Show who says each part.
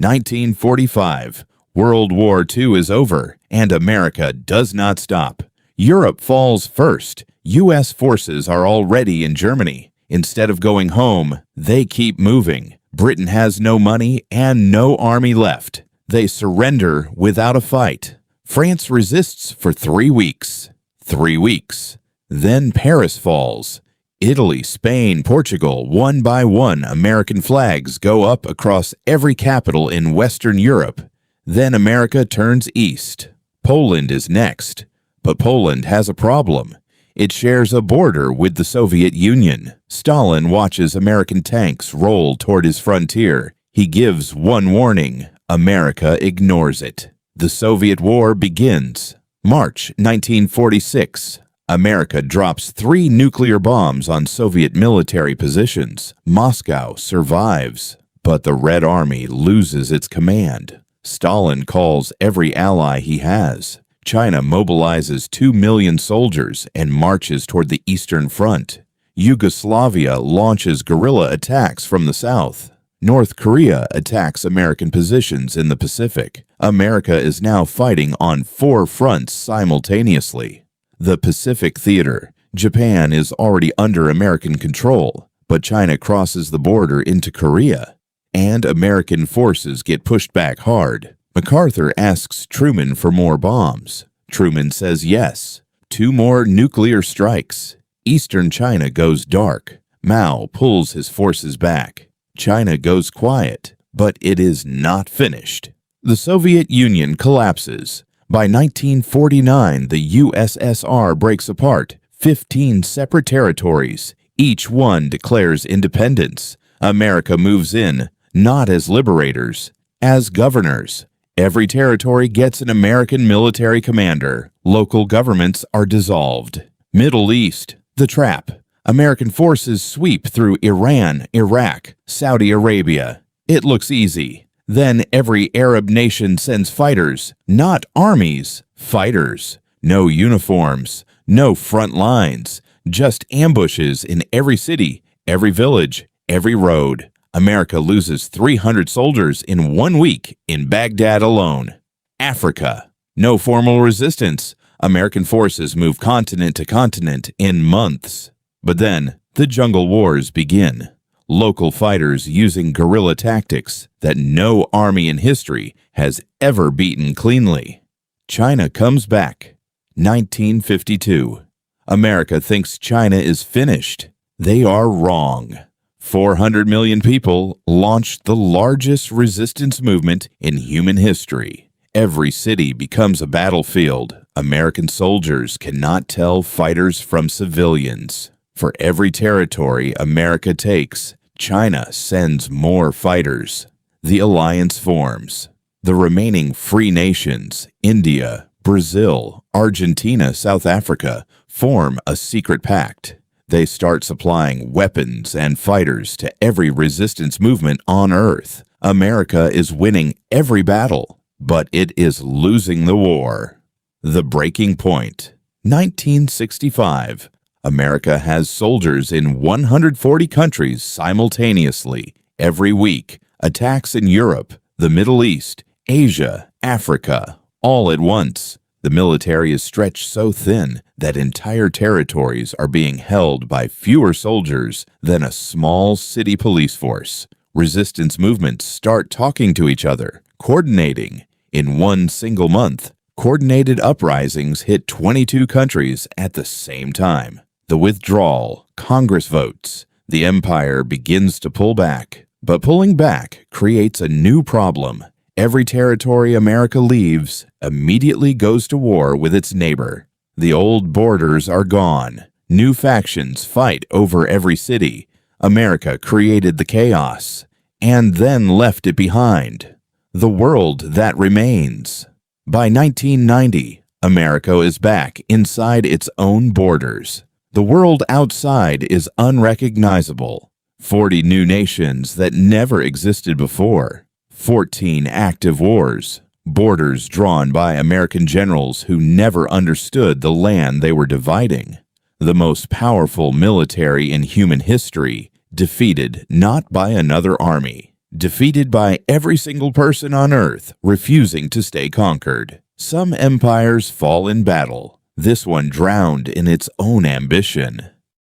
Speaker 1: 1945. World War II is over, and America does not stop. Europe falls first. U.S. forces are already in Germany. Instead of going home, they keep moving. Britain has no money and no army left. They surrender without a fight. France resists for 3 weeks. 3 weeks. Then Paris falls. Italy, Spain, Portugal, one by one, American flags go up across every capital in Western Europe. Then America turns east. Poland is next. But Poland has a problem. It shares a border with the Soviet Union. Stalin watches American tanks roll toward his frontier. He gives one warning. America ignores it. The Soviet War begins. March 1946. America drops 3 nuclear bombs on Soviet military positions. Moscow survives, but the Red Army loses its command. Stalin calls every ally he has. China mobilizes 2 million soldiers and marches toward the Eastern Front. Yugoslavia launches guerrilla attacks from the south. North Korea attacks American positions in the Pacific. America is now fighting on 4 fronts simultaneously. The Pacific Theater. Japan is already under American control, but China crosses the border into Korea, and American forces get pushed back hard. MacArthur asks Truman for more bombs. Truman says yes. 2 more nuclear strikes. Eastern China goes dark. Mao pulls his forces back. China goes quiet, but it is not finished. The Soviet Union collapses. By 1949, the USSR breaks apart. 15 separate territories. Each one declares independence. America moves in, not as liberators, as governors. Every territory gets an American military commander. Local governments are dissolved. Middle East, the trap. American forces sweep through Iran, Iraq, Saudi Arabia. It looks easy. Then every Arab nation sends fighters, not armies, fighters. No uniforms, no front lines, just ambushes in every city, every village, every road. America loses 300 soldiers in 1 week in Baghdad alone. Africa. No formal resistance. American forces move continent to continent in months. But then, the jungle wars begin. Local fighters using guerrilla tactics that no army in history has ever beaten cleanly. China comes back. 1952. America thinks China is finished. They are wrong. 400 million people launched the largest resistance movement in human history. Every city becomes a battlefield. American soldiers cannot tell fighters from civilians. For every territory America takes, China sends more fighters. The alliance forms. The remaining free nations, India, Brazil, Argentina, South Africa, form a secret pact. They start supplying weapons and fighters to every resistance movement on Earth. America is winning every battle, but it is losing the war. The breaking point. 1965. America has soldiers in 140 countries simultaneously. Every week, attacks in Europe, the Middle East, Asia, Africa, all at once. The military is stretched so thin that entire territories are being held by fewer soldiers than a small city police force. Resistance movements start talking to each other, coordinating. In 1 single month, coordinated uprisings hit 22 countries at the same time. The withdrawal, Congress votes. The empire begins to pull back. But pulling back creates a new problem. Every territory America leaves immediately goes to war with its neighbor. The old borders are gone. New factions fight over every city. America created the chaos and then left it behind. The world that remains. By 1990, America is back inside its own borders. The world outside is unrecognizable. 40 new nations that never existed before. 14 active wars. Borders drawn by American generals who never understood the land they were dividing. The most powerful military in human history, defeated not by another army, defeated by every single person on Earth, refusing to stay conquered. Some empires fall in battle. This one drowned in its own ambition.